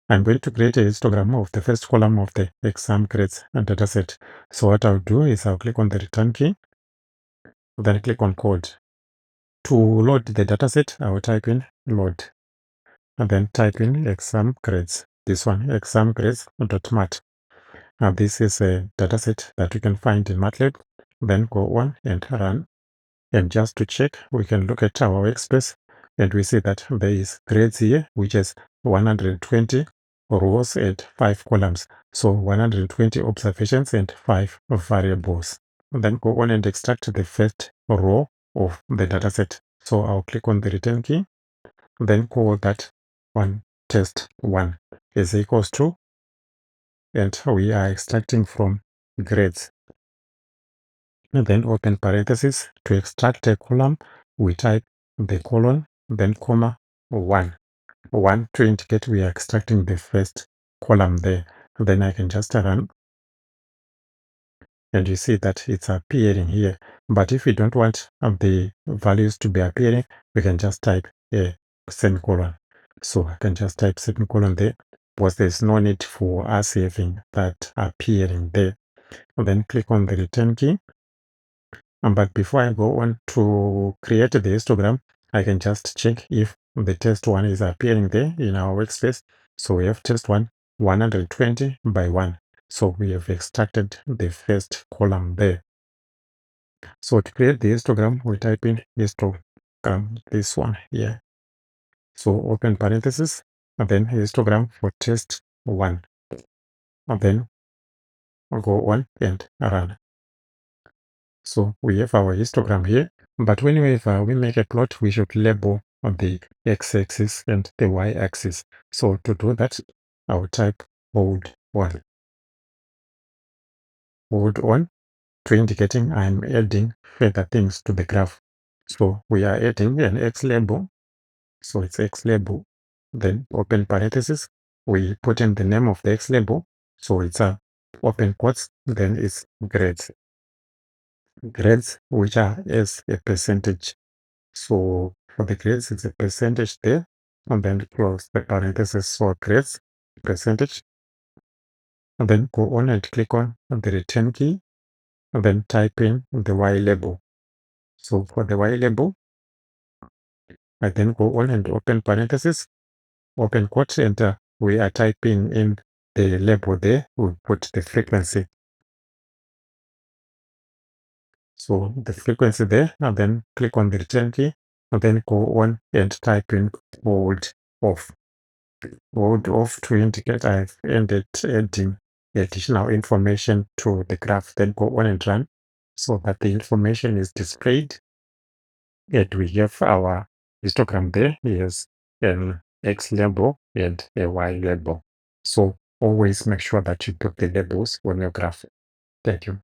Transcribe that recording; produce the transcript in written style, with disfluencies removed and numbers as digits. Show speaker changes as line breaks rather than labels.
I'm going to create a histogram of the first column of the exam grades and dataset. So what I'll do is I'll click on the return key, then click on code. To load the dataset, I will type in load, and then type in exam grades. This one, exam grades.mat. Now this is a dataset that you can find in Matlab. Then go on and run. And just to check, we can look at our workspace and we see that there is grades here, which is 120 rows and 5 columns. So 120 observations and 5 variables. Then go on and extract the first row of the dataset. So I'll click on the return key, then call that one test1 is equals to, and we are extracting from grades. And then open parenthesis. To extract a column, we type the colon, then comma 1 to indicate we are extracting the first column there. Then I can just run, and you see that it's appearing here. But if we don't want the values to be appearing, we can just type a semicolon. So I can just type semicolon there, because there's no need for us having that appearing there. And then click on the return key. But before I go on to create the histogram, I can just check if the test one is appearing there in our workspace. So we have test one, 120 by 1. So we have extracted the first column there. So to create the histogram, we type in histogram, this one here. So open parenthesis, and then histogram for test 1. And then go on and run. So we have our histogram here, but whenever we make a plot, we should label on the x-axis and the y-axis. So to do that, I will type hold on to indicating I'm adding further things to the graph. So we are adding an x label. So it's x label. Then open parenthesis. We put in the name of the x label. So it's a open quotes. Then it's grades. Grades, which are as a percentage. So for the grades, it's a percentage there, and then close the parenthesis for grades percentage, and then go on and click on the return key, and then type in the y label. So for the y label, I then go on and open parenthesis, open quote, and we are typing in the label there. We put the frequency. So the frequency there, and then click on the return key, and then go on and type in hold off. Hold off to indicate I've ended adding additional information to the graph. Then go on and run so that the information is displayed. And we have our histogram there. Here's an X label and a Y label. So always make sure that you put the labels on your graph. Thank you.